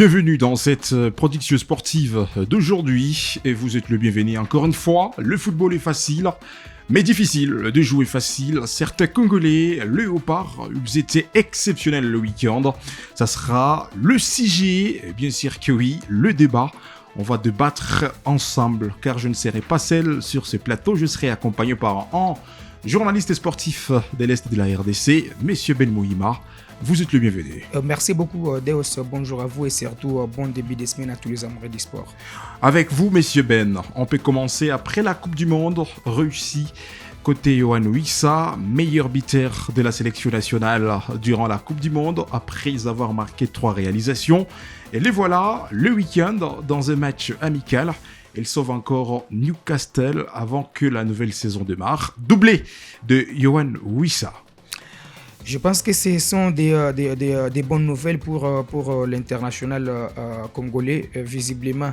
Bienvenue dans cette production sportive d'aujourd'hui et vous êtes le bienvenu encore une fois. Le football est facile, mais difficile de jouer facile. Certains Congolais, le Léopard, ils étaient exceptionnels le week-end. Ça sera le sujet, bien sûr que oui, le débat. On va débattre ensemble car je ne serai pas seul sur ce plateau. Je serai accompagné par un journaliste sportif de l'Est de la RDC, Monsieur Ben Mouhima. Vous êtes le bienvenu. Merci beaucoup, Deos. Bonjour à vous et surtout bon début de semaine à tous les amoureux du sport. Avec vous, Monsieur Ben, on peut commencer après la Coupe du Monde réussie. Côté Yohan Wissa, meilleur buteur de la sélection nationale durant la Coupe du Monde, après avoir marqué 3 réalisations. Et les voilà, le week-end, dans un match amical. Il sauve encore Newcastle avant que la nouvelle saison démarre. Doublé de Yohan Wissa. Je pense que ce sont des bonnes nouvelles pour l'international congolais. Visiblement,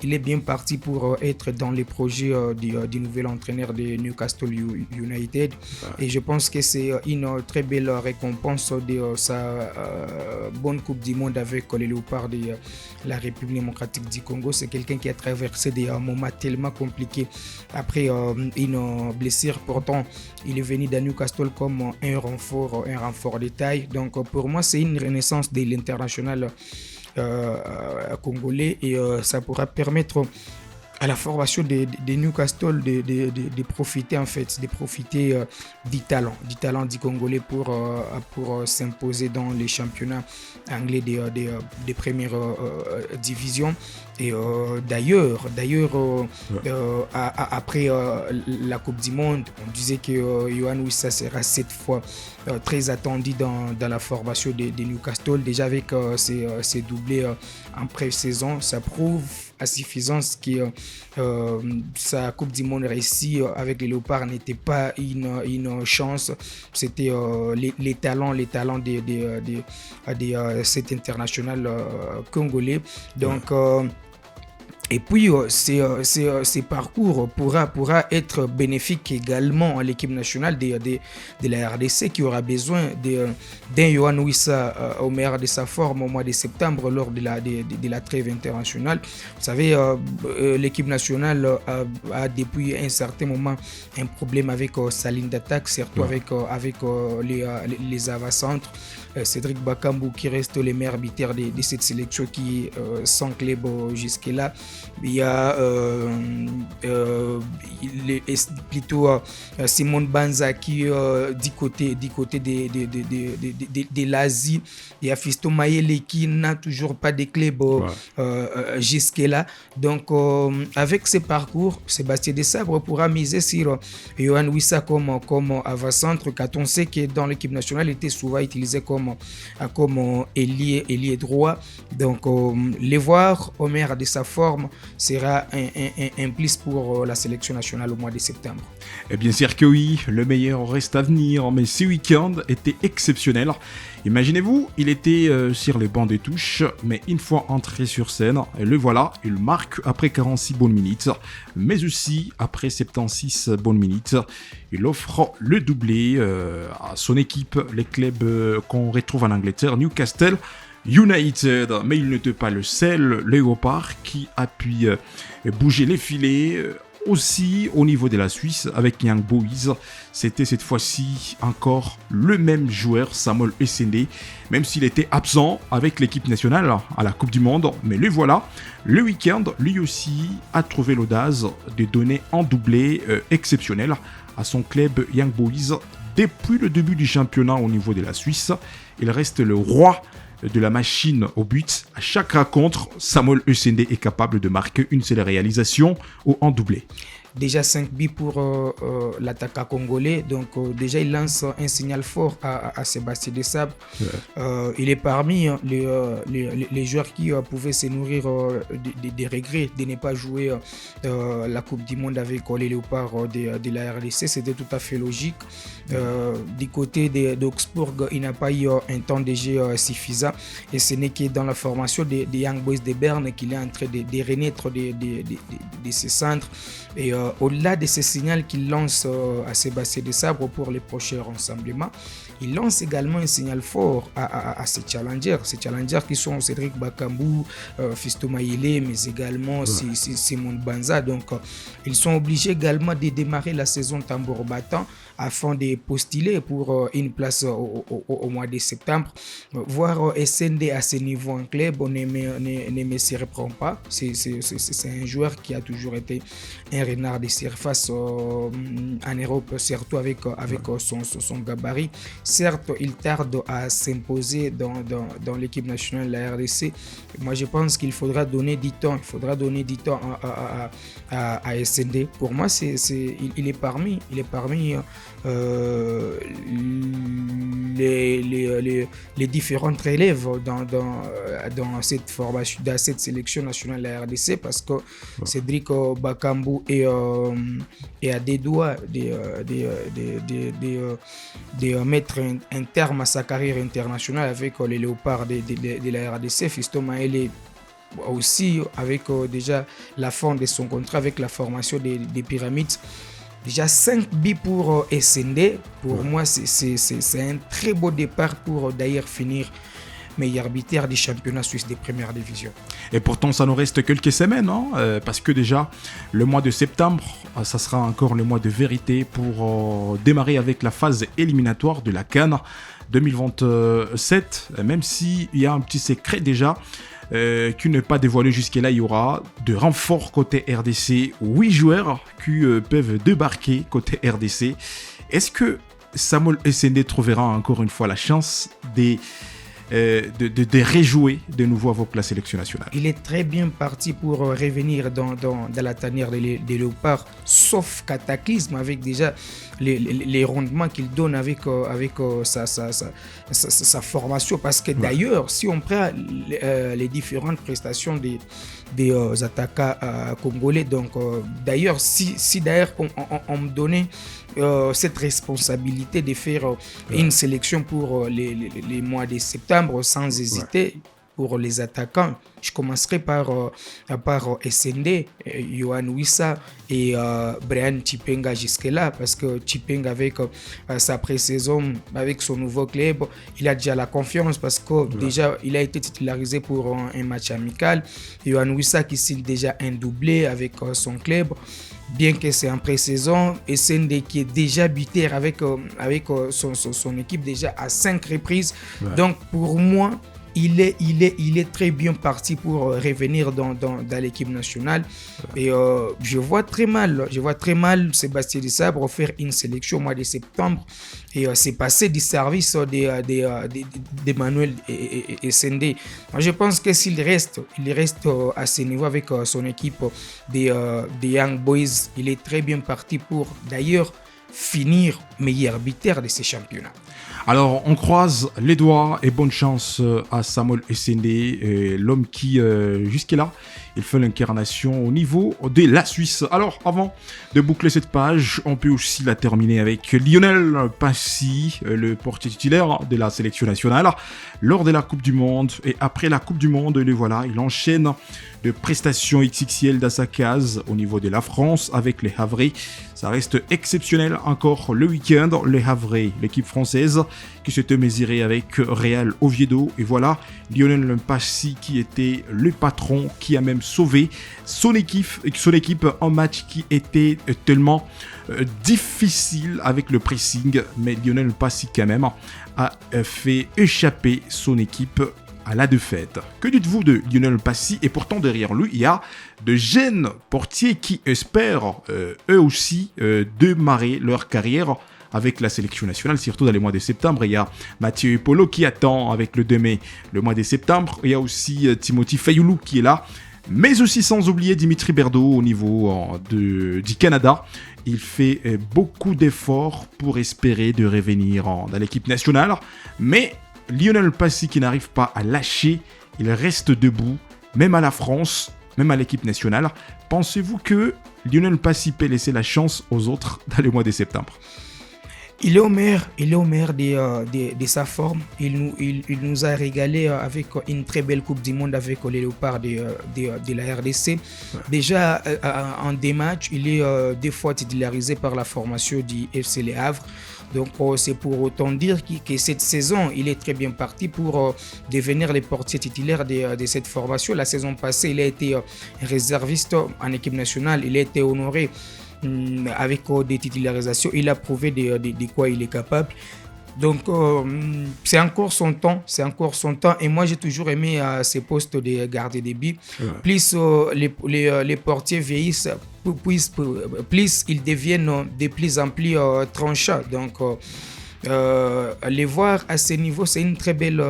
il est bien parti pour être dans les projets du nouvel entraîneur de Newcastle United. Et je pense que c'est une très belle récompense de sa bonne Coupe du Monde avec les Léopards de la République démocratique du Congo. C'est quelqu'un qui a traversé des moments tellement compliqués après une blessure. Pourtant, il est venu dans Newcastle comme un renfort de taille. Donc pour moi, c'est une renaissance de l'international congolais et ça pourra permettre à la formation de Newcastle de profiter du talent du Congolais pour s'imposer dans les championnats anglais des premières divisions. Et d'ailleurs, après la Coupe du Monde, on disait que Yohan Wissa sera cette fois très attendu dans la formation de Newcastle. Déjà avec ses doublés en pré-saison, ça prouve à suffisance que sa Coupe du Monde réussie avec les Léopards n'était pas une chance. C'était les talents de cet international congolais. Donc et puis, ces parcours pourra être bénéfique également à l'équipe nationale de la RDC qui aura besoin d'un Yohan Wissa au meilleur de sa forme au mois de septembre lors de la trêve internationale. Vous savez, l'équipe nationale a depuis un certain moment un problème avec sa ligne d'attaque, surtout avec les avant-centres. Cédric Bakambu qui reste le meilleur buteur de cette sélection qui est sans club jusque-là. Il y a Simon Banza qui du côté de l'Asie. Il y a Fiston Mayele qui n'a toujours pas de club jusque-là. Donc avec ce parcours, Sébastien Desabre pourra miser sur Yohan Wissa comme avant-centre, car on sait que dans l'équipe nationale, il était souvent utilisé comme ailier droit. Donc les voir au meilleur de sa forme sera un plus pour la sélection nationale au mois de septembre. Et bien sûr que oui, le meilleur reste à venir, mais ce week-end était exceptionnel. Imaginez-vous, il était sur les bancs des touches, mais une fois entré sur scène, et le voilà, il marque après 46 bonnes minutes, mais aussi après 76 bonnes minutes. Il offre le doublé à son équipe, les clubs qu'on retrouve en Angleterre, Newcastle United, mais il n'était pas le seul Léopard qui a pu bouger les filets. Aussi au niveau de la Suisse avec Young Boys, c'était cette fois-ci encore le même joueur, Samuel Essendé, même s'il était absent avec l'équipe nationale à la Coupe du Monde. Mais le voilà, le week-end, lui aussi a trouvé l'audace de donner un doublé exceptionnel à son club Young Boys. Depuis le début du championnat au niveau de la Suisse, il reste le roi de la machine au but. À chaque rencontre, Samuel Essendé est capable de marquer une seule réalisation ou en doublé. Déjà 5 buts pour l'attaquant congolais. Donc déjà, il lance un signal fort à Sébastien Desabre. Ouais. Il est parmi les joueurs qui pouvaient se nourrir des regrets de ne pas jouer la Coupe du Monde avec les Léopards de la RDC. C'était tout à fait logique. Du côté d'Augsbourg, il n'a pas eu un temps de jeu suffisant. Et ce n'est que dans la formation des Young Boys de Berne qu'il est en train de renaître de ses centres. Et au-delà de ce signal qu'il lance à Sébastien Desabre pour les prochains rassemblements, il lance également un signal fort à ces challengers qui sont Cédric Bakambu, Fiston Mayele, mais également Simon Banza. Donc, ils sont obligés également de démarrer la saison tambour battant afin de postuler pour une place au mois de septembre. Voir SND à ce niveau en club, on ne s'y reprend pas. C'est un joueur qui a toujours été un renard de surface en Europe, surtout avec son gabarit. Certes, il tarde à s'imposer dans l'équipe nationale de la RDC. Moi, je pense qu'il faudra donner du temps. Il faudra donner du temps à SND. Pour moi, il est parmi les différentes relèves dans cette formation, dans cette sélection nationale de la RDC, parce que Cédric Bakambu est à des doigts de mettre un terme à sa carrière internationale avec les Léopards de la RDC. Fiston Mayele aussi avec déjà la fin de son contrat avec la formation des Pyramides. Déjà 5 buts pour SND. Pour moi, c'est un très beau départ pour d'ailleurs finir meilleur arbitre du championnat suisse de première division. Et pourtant, ça nous reste quelques semaines, parce que déjà, le mois de septembre, ça sera encore le mois de vérité pour démarrer avec la phase éliminatoire de la CAN 2027, même s'il y a un petit secret déjà, qui n'est pas dévoilé jusque-là. Il y aura de renforts côté RDC, 8 joueurs qui peuvent débarquer côté RDC. Est-ce que Samuel SND trouvera encore une fois la chance de rejouer de nouveau avec la sélection nationale? Il est très bien parti pour revenir dans la tanière des Léopards, sauf cataclysme, avec déjà les rendements qu'il donne avec sa formation. Parce que d'ailleurs, si on prend les différentes prestations des attaquants congolais, donc d'ailleurs, si d'ailleurs on me donnait cette responsabilité de faire une sélection pour les mois de septembre sans hésiter, pour les attaquants, je commencerai par SND, Yohan Wissa et Brian Chipenga jusque-là, parce que Chipenga avec sa pré-saison, avec son nouveau club, il a déjà la confiance parce que déjà il a été titularisé pour un match amical. Yohan Wissa qui signe déjà un doublé avec son club. Bien que c'est en pré-saison, SND qui est déjà buteur avec son équipe déjà à 5 reprises. Donc pour moi, il est très bien parti pour revenir dans l'équipe nationale. Et je vois très mal Sébastien Desabre faire une sélection au mois de septembre. Et c'est passé du service d'Emmanuel et SND. Moi, je pense que s'il reste à ce niveau avec son équipe des Young Boys, il est très bien parti pour d'ailleurs finir meilleur arbitre de ces championnats. Alors, on croise les doigts et bonne chance à Samuel SND, l'homme qui, jusque-là, il fait l'incarnation au niveau de la Suisse. Alors, avant de boucler cette page, on peut aussi la terminer avec Lionel Passy, le portier titulaire de la sélection nationale, lors de la Coupe du Monde. Et après la Coupe du Monde, le voilà, il enchaîne de prestations XXL dans sa case au niveau de la France avec les Havrais. Ça reste exceptionnel encore le week-end. Les Havrais, l'équipe française, qui s'était mesurée avec Real Oviedo. Et voilà, Lionel Passy qui était le patron, qui a même sauvé son équipe en match qui était tellement difficile avec le pressing. Mais Lionel Passy quand même a fait échapper son équipe à la défaite. Que dites-vous de Lionel Passy? Et pourtant derrière lui, il y a de jeunes portiers qui espèrent eux aussi démarrer leur carrière avec la sélection nationale, surtout dans les mois de septembre. Il y a Mathieu Polo qui attend avec le 2 mai le mois de septembre. Il y a aussi Timothy Fayoulou qui est là, mais aussi sans oublier Dimitri Berdo au niveau du Canada. Il fait beaucoup d'efforts pour espérer de revenir dans l'équipe nationale, mais Lionel Passy qui n'arrive pas à lâcher, il reste debout, même à la France, même à l'équipe nationale. Pensez-vous que Lionel Passy peut laisser la chance aux autres dans le mois de septembre? Il est au meilleur de sa forme. Il nous a régalé avec une très belle Coupe du Monde avec les Léopards de la RDC. Ouais. Déjà, en des matchs, il est des fois titularisé par la formation du FC Le Havre. Donc, c'est pour autant dire que cette saison, il est très bien parti pour devenir le portier titulaire de cette formation. La saison passée, il a été réserviste en équipe nationale. Il a été honoré avec des titularisations. Il a prouvé de quoi il est capable. Donc, c'est encore son temps. Et moi, j'ai toujours aimé ces postes de gardien de but. Ouais. Plus les portiers vieillissent, plus ils deviennent de plus en plus tranchants. Donc, les voir à ce niveau, c'est une très belle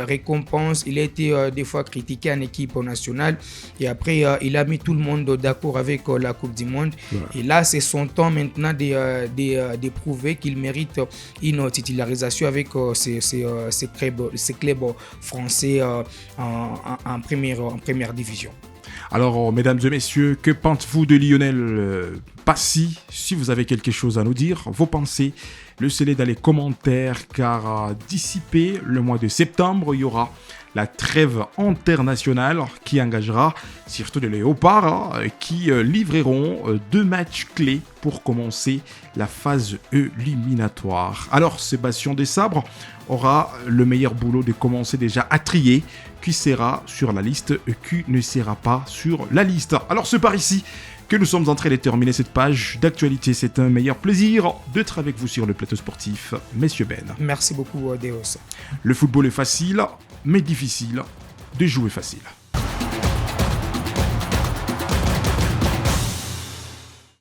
récompense. Il a été des fois critiqué en équipe nationale et après il a mis tout le monde d'accord avec la Coupe du Monde. Ouais. Et là, c'est son temps maintenant de prouver qu'il mérite une titularisation avec ces clubs français en première division. Alors, mesdames et messieurs, que pensez-vous de Lionel Passy? Si vous avez quelque chose à nous dire, vos pensées, laissez-les dans les commentaires, car d'ici le mois de septembre, il y aura la trêve internationale qui engagera surtout les Léopards qui livreront 2 matchs clés pour commencer la phase éliminatoire. Alors, Sébastien Desabre aura le meilleur boulot de commencer déjà à trier qui sera sur la liste et qui ne sera pas sur la liste. Alors, c'est par ici que nous sommes en train de terminer cette page d'actualité. C'est un meilleur plaisir d'être avec vous sur le plateau sportif, messieurs Ben. Merci beaucoup, Deos. Le football est facile, mais difficile de jouer facile.